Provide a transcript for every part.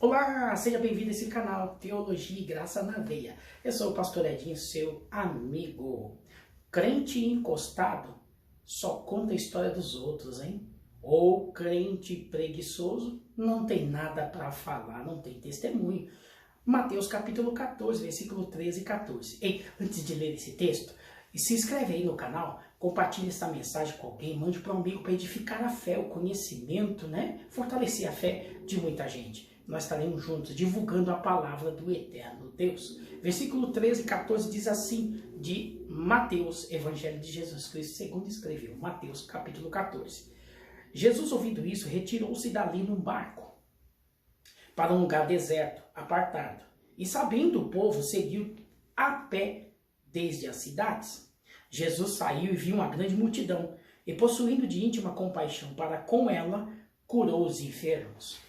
Olá, seja bem-vindo a esse canal Teologia e Graça na Veia. Eu sou o pastor Edinho, seu amigo. Crente encostado só conta a história dos outros, hein? Ou crente preguiçoso não tem nada para falar, não tem testemunho. Mateus capítulo 14, versículo 13 e 14. Ei, antes de ler esse texto, se inscreve aí no canal, compartilhe essa mensagem com alguém, mande para um amigo para edificar a fé, o conhecimento, né? Fortalecer a fé de muita gente. Nós estaremos juntos divulgando a palavra do eterno Deus. Versículo 13 e 14 diz assim, de Mateus, Evangelho de Jesus Cristo, segundo escreveu, Mateus capítulo 14. Jesus, ouvindo isso, retirou-se dali num barco, para um lugar deserto, apartado. E sabendo o povo, seguiu a pé desde as cidades. Jesus saiu e viu uma grande multidão, e possuindo de íntima compaixão para com ela, curou os enfermos.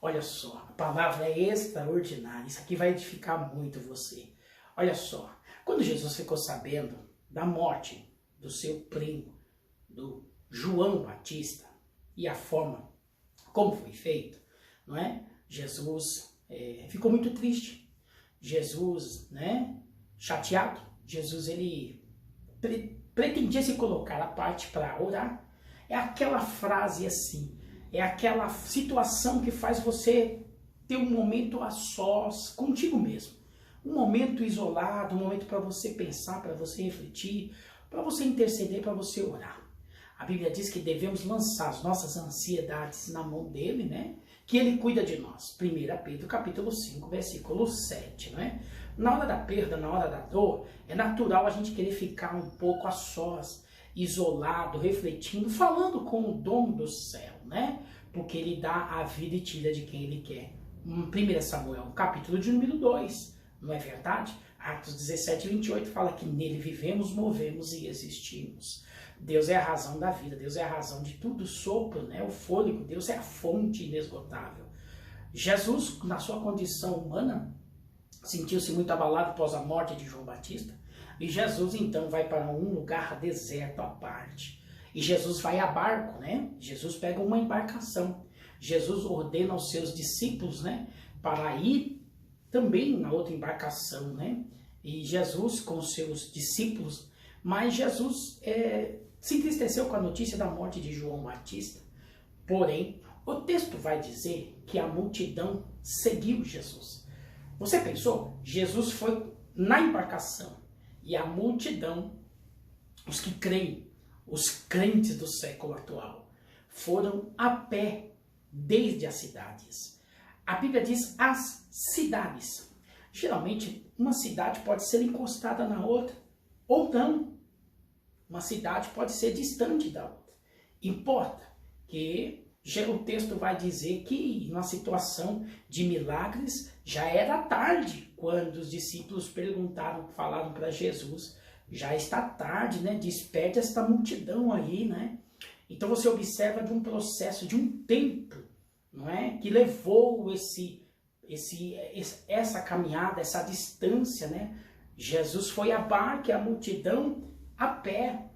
Olha só, a palavra é extraordinária, isso aqui vai edificar muito você. Olha só, quando Jesus ficou sabendo da morte do seu primo, do João Batista, e a forma como foi feito, não é? Jesus ficou muito triste. Jesus, né, chateado. Jesus, ele pretendia se colocar à parte para orar. É aquela frase assim, é aquela situação que faz você ter um momento a sós contigo mesmo. Um momento isolado, um momento para você pensar, para você refletir, para você interceder, para você orar. A Bíblia diz que devemos lançar as nossas ansiedades na mão dele, né? Que ele cuida de nós. 1 Pedro capítulo 5, versículo 7, né? Na hora da perda, na hora da dor, é natural a gente querer ficar um pouco a sós, isolado, refletindo, falando com o dono do céu, né? Porque ele dá a vida e tira de quem ele quer. 1 Samuel, capítulo de número 2, não é verdade? Atos 17 e 28 fala que nele vivemos, movemos e existimos. Deus é a razão da vida, Deus é a razão de tudo, o sopro, né? O fôlego, Deus é a fonte inesgotável. Jesus, na sua condição humana, sentiu-se muito abalado após a morte de João Batista, e Jesus então vai para um lugar deserto à parte. E Jesus vai a barco, né? Jesus pega uma embarcação. Jesus ordena aos seus discípulos, né, para ir também na outra embarcação, né? E Jesus com os seus discípulos, mas Jesus se entristeceu com a notícia da morte de João Batista. Porém, o texto vai dizer que a multidão seguiu Jesus. Você pensou? Jesus foi na embarcação e a multidão, os que creem, os crentes do século atual, foram a pé desde as cidades. A Bíblia diz as cidades. Geralmente, uma cidade pode ser encostada na outra, ou não. Uma cidade pode ser distante da outra. Importa que o texto vai dizer que, numa situação de milagres, já era tarde quando os discípulos falaram para Jesus, já está tarde, né? Despede esta multidão aí, né? Então você observa de um processo, de um tempo, não é? Que levou essa caminhada, essa distância, né? Jesus foi a barca e a multidão a pé.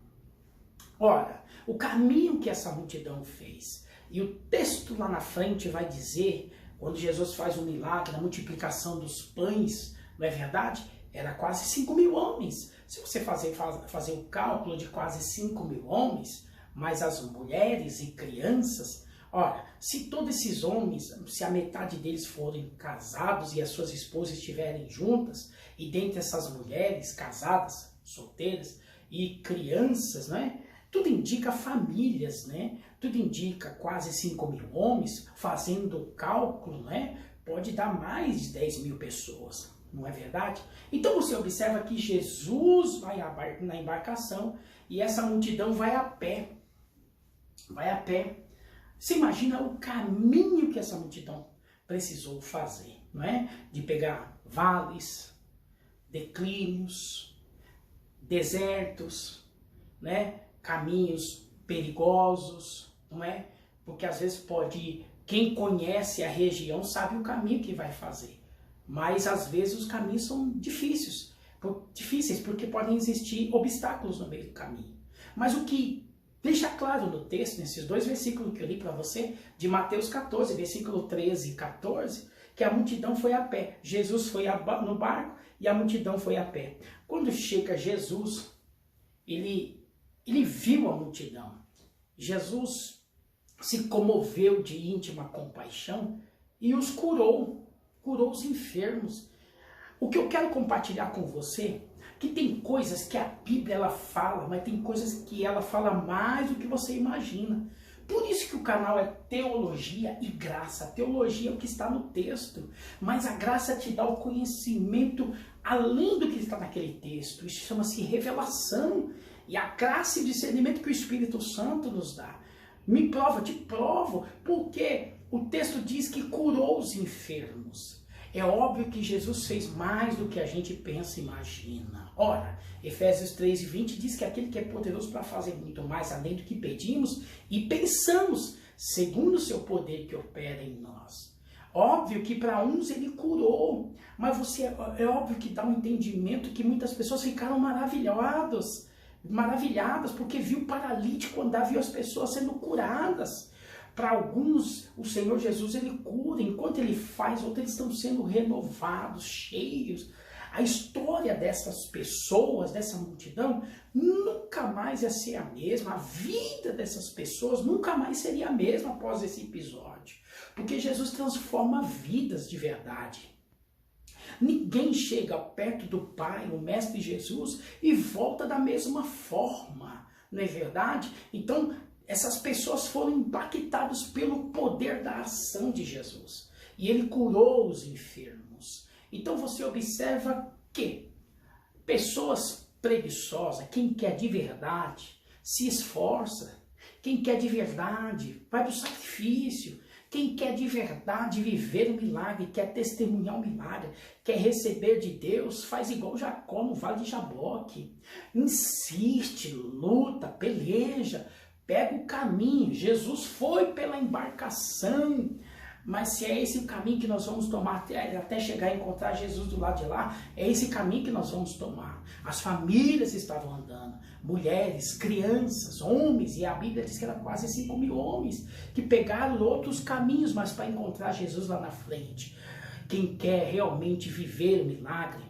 Ora, o caminho que essa multidão fez, e o texto lá na frente vai dizer, quando Jesus faz um milagre, a multiplicação dos pães, não é verdade? Era quase 5.000 homens. Se você fazer o cálculo de quase 5.000 homens, mais as mulheres e crianças, ora, se todos esses homens, se a metade deles forem casados e as suas esposas estiverem juntas, e dentre essas mulheres casadas, solteiras e crianças, né? Tudo indica famílias, né? Tudo indica quase 5.000 homens, fazendo o cálculo, né? Pode dar mais de 10.000 pessoas, não é verdade? Então você observa que Jesus vai na embarcação e essa multidão vai a pé. Vai a pé. Você imagina o caminho que essa multidão precisou fazer, não é? De pegar vales, declínios, desertos, né? Caminhos perigosos, não é? Porque às vezes quem conhece a região sabe o caminho que vai fazer, mas às vezes os caminhos são difíceis porque podem existir obstáculos no meio do caminho. Mas o que deixa claro no texto, nesses dois versículos que eu li para você, de Mateus 14, versículo 13 e 14, que a multidão foi a pé. Jesus foi no barco e a multidão foi a pé. Quando chega Jesus, ele viu a multidão. Jesus se comoveu de íntima compaixão e os curou os enfermos. O que eu quero compartilhar com você, que tem coisas que a Bíblia ela fala, mas tem coisas que ela fala mais do que você imagina. Por isso que o canal é Teologia e Graça. A teologia é o que está no texto, mas a graça te dá o conhecimento além do que está naquele texto. Isso chama-se revelação. E a graça e discernimento que o Espírito Santo nos dá. Me prova, te provo, porque o texto diz que curou os enfermos. É óbvio que Jesus fez mais do que a gente pensa e imagina. Ora, Efésios 3:20 diz que aquele que é poderoso para fazer muito mais além do que pedimos e pensamos, segundo o seu poder que opera em nós. Óbvio que para uns ele curou, mas é óbvio que dá um entendimento que muitas pessoas ficaram maravilhadas porque viu o paralítico andar, viu as pessoas sendo curadas. Para alguns, o Senhor Jesus, ele cura, enquanto ele faz, outros eles estão sendo renovados, cheios. A história dessas pessoas, dessa multidão, nunca mais ia ser a mesma. A vida dessas pessoas nunca mais seria a mesma após esse episódio. Porque Jesus transforma vidas de verdade. Ninguém chega perto do Pai, o Mestre Jesus, e volta da mesma forma. Não é verdade? Então, essas pessoas foram impactadas pelo poder da ação de Jesus. E ele curou os enfermos. Então você observa que pessoas preguiçosas, quem quer de verdade, se esforça. Quem quer de verdade, vai para o sacrifício. Quem quer de verdade viver o milagre, quer testemunhar o milagre, quer receber de Deus, faz igual Jacó no Vale de Jaboque. Insiste, luta, peleja. Pega o caminho. Jesus foi pela embarcação. Mas se é esse o caminho que nós vamos tomar até chegar a encontrar Jesus do lado de lá, é esse caminho que nós vamos tomar. As famílias estavam andando. Mulheres, crianças, homens. E a Bíblia diz que era quase 5.000 homens que pegaram outros caminhos, mas para encontrar Jesus lá na frente. Quem quer realmente viver o milagre,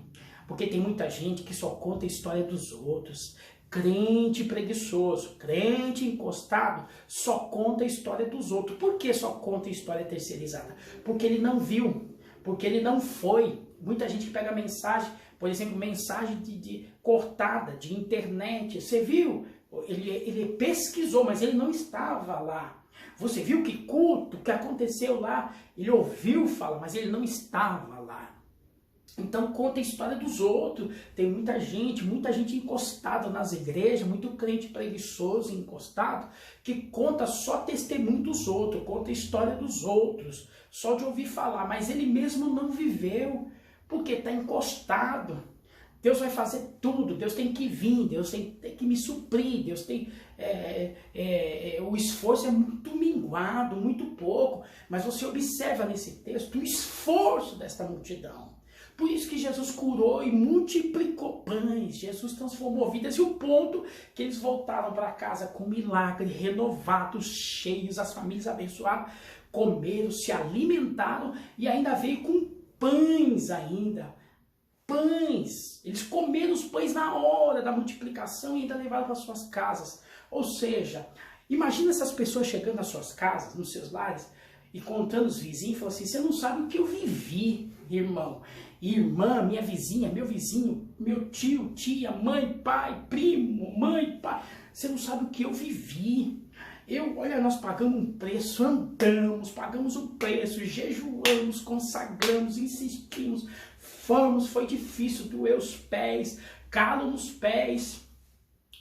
porque tem muita gente que só conta a história dos outros. Crente preguiçoso, crente encostado, só conta a história dos outros. Por que só conta a história terceirizada? Porque ele não viu, porque ele não foi. Muita gente que pega mensagem, por exemplo, mensagem cortada de internet. Você viu? Ele pesquisou, mas ele não estava lá. Você viu que culto, que aconteceu lá? Ele ouviu falar, mas ele não estava lá. Então conta a história dos outros. Tem muita gente encostada nas igrejas, muito crente preguiçoso encostado, que conta só testemunho dos outros, conta a história dos outros, só de ouvir falar, mas ele mesmo não viveu, porque está encostado. Deus vai fazer tudo, Deus tem que vir, Deus tem que me suprir, Deus tem... o esforço é muito minguado, muito pouco, mas você observa nesse texto o esforço desta multidão. Por isso que Jesus curou e multiplicou pães, Jesus transformou vidas, e o ponto que eles voltaram para casa com milagre, renovados, cheios, as famílias abençoadas, comeram, se alimentaram e ainda veio com pães ainda. Pães, eles comeram os pães na hora da multiplicação e ainda levaram para suas casas. Ou seja, imagina essas pessoas chegando nas suas casas, nos seus lares, e contando os vizinhos, falando assim, você não sabe o que eu vivi, irmão, irmã, minha vizinha, meu vizinho, meu tio, tia, mãe, pai, primo, mãe, pai, você não sabe o que eu vivi. Olha, nós pagamos um preço, andamos, pagamos o preço, jejuamos, consagramos, insistimos, foi difícil, doeu os pés, calo nos pés,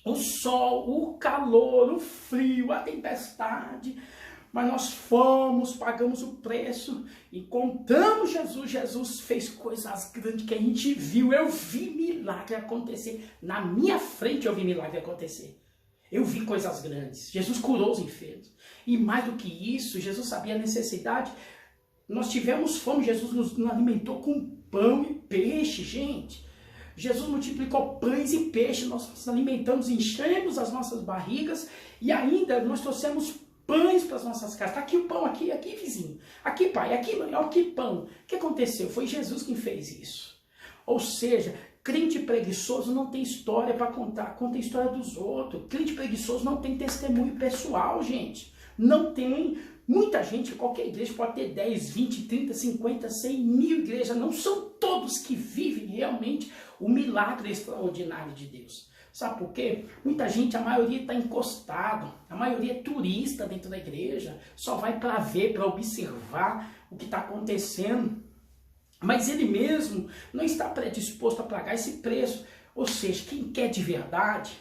o sol, o calor, o frio, a tempestade, mas nós fomos, pagamos o preço, encontramos Jesus, Jesus fez coisas grandes que a gente viu, eu vi milagre acontecer, na minha frente eu vi milagre acontecer. Eu vi coisas grandes. Jesus curou os enfermos. E mais do que isso, Jesus sabia a necessidade. Nós tivemos fome, Jesus nos alimentou com pão e peixe, gente. Jesus multiplicou pães e peixes, nós nos alimentamos, enchemos as nossas barrigas e ainda nós trouxemos pães para as nossas casas. Está aqui o pão, aqui vizinho. Aqui, pai, aqui, mãe, aqui pão. O que aconteceu? Foi Jesus quem fez isso. Ou seja, crente preguiçoso não tem história para contar, conta a história dos outros. Crente preguiçoso não tem testemunho pessoal, gente. Não tem. Muita gente, qualquer igreja pode ter 10, 20, 30, 50, 100 mil igrejas. Não são todos que vivem realmente o milagre extraordinário de Deus. Sabe por quê? Muita gente, a maioria está encostado, a maioria é turista dentro da igreja, só vai para ver, para observar o que está acontecendo. Mas ele mesmo não está predisposto a pagar esse preço. Ou seja, quem quer de verdade,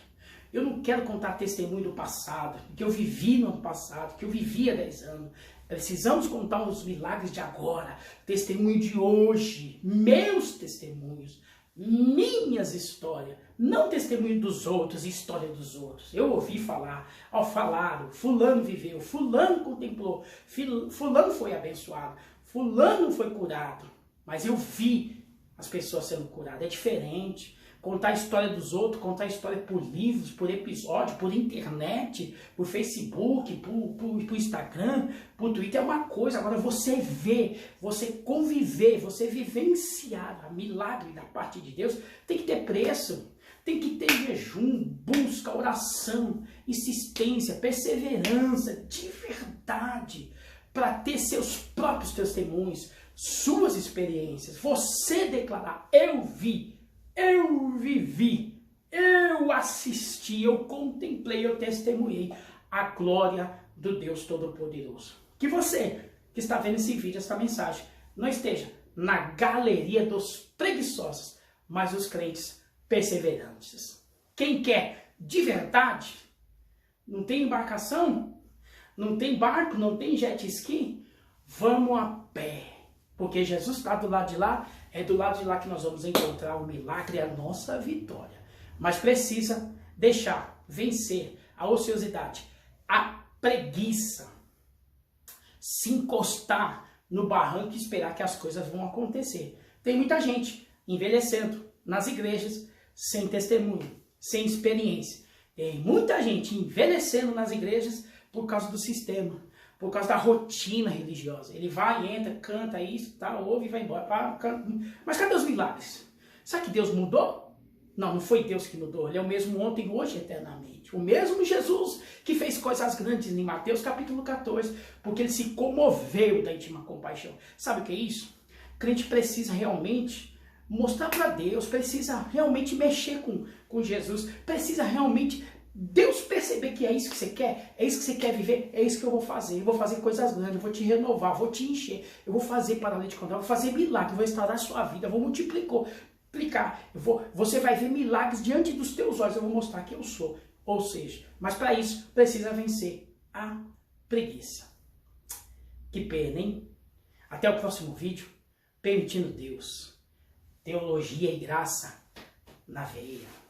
eu não quero contar testemunho do passado, que eu vivi no ano passado, que eu vivi há 10 anos. Precisamos contar os milagres de agora, testemunho de hoje, meus testemunhos, minhas histórias, não testemunho dos outros, história dos outros. Eu ouvi falar, falaram, fulano viveu, fulano contemplou, fulano foi abençoado, fulano foi curado, mas eu vi as pessoas sendo curadas, é diferente. Contar a história dos outros, contar a história por livros, por episódio, por internet, por Facebook, por Instagram, por Twitter é uma coisa. Agora você ver, você conviver, você vivenciar a milagre da parte de Deus, tem que ter preço. Tem que ter jejum, busca, oração, insistência, perseverança, de verdade, para ter seus próprios testemunhos, suas experiências. Você declarar, eu vi. Eu vivi, eu assisti, eu contemplei, eu testemunhei a glória do Deus Todo-Poderoso. Que você que está vendo esse vídeo, essa mensagem, não esteja na galeria dos preguiçosos, mas os crentes perseverantes. Quem quer de verdade, não tem embarcação, não tem barco, não tem jet ski, vamos a pé. Porque Jesus está do lado de lá, é do lado de lá que nós vamos encontrar o milagre e a nossa vitória. Mas precisa deixar vencer a ociosidade, a preguiça, se encostar no barranco e esperar que as coisas vão acontecer. Tem muita gente envelhecendo nas igrejas sem testemunho, sem experiência. Tem muita gente envelhecendo nas igrejas por causa do sistema, por causa da rotina religiosa. Ele vai, entra, canta isso, tá, ouve e vai embora. Mas cadê os milagres? Será que Deus mudou? Não, não foi Deus que mudou. Ele é o mesmo ontem, hoje, eternamente. O mesmo Jesus que fez coisas grandes em Mateus capítulo 14, porque ele se comoveu da íntima compaixão. Sabe o que é isso? O crente precisa realmente mostrar para Deus, precisa realmente mexer com Jesus, precisa realmente Deus perceber que é isso que você quer, é isso que você quer viver, é isso que eu vou fazer. Eu vou fazer coisas grandes, eu vou te renovar, vou te encher, eu vou fazer paralítico andar, eu vou fazer milagre, eu vou restaurar a sua vida, eu vou multiplicar, você vai ver milagres diante dos teus olhos, eu vou mostrar que eu sou. Ou seja, mas para isso precisa vencer a preguiça. Que pena, hein? Até o próximo vídeo, permitindo Deus, teologia e graça na veia.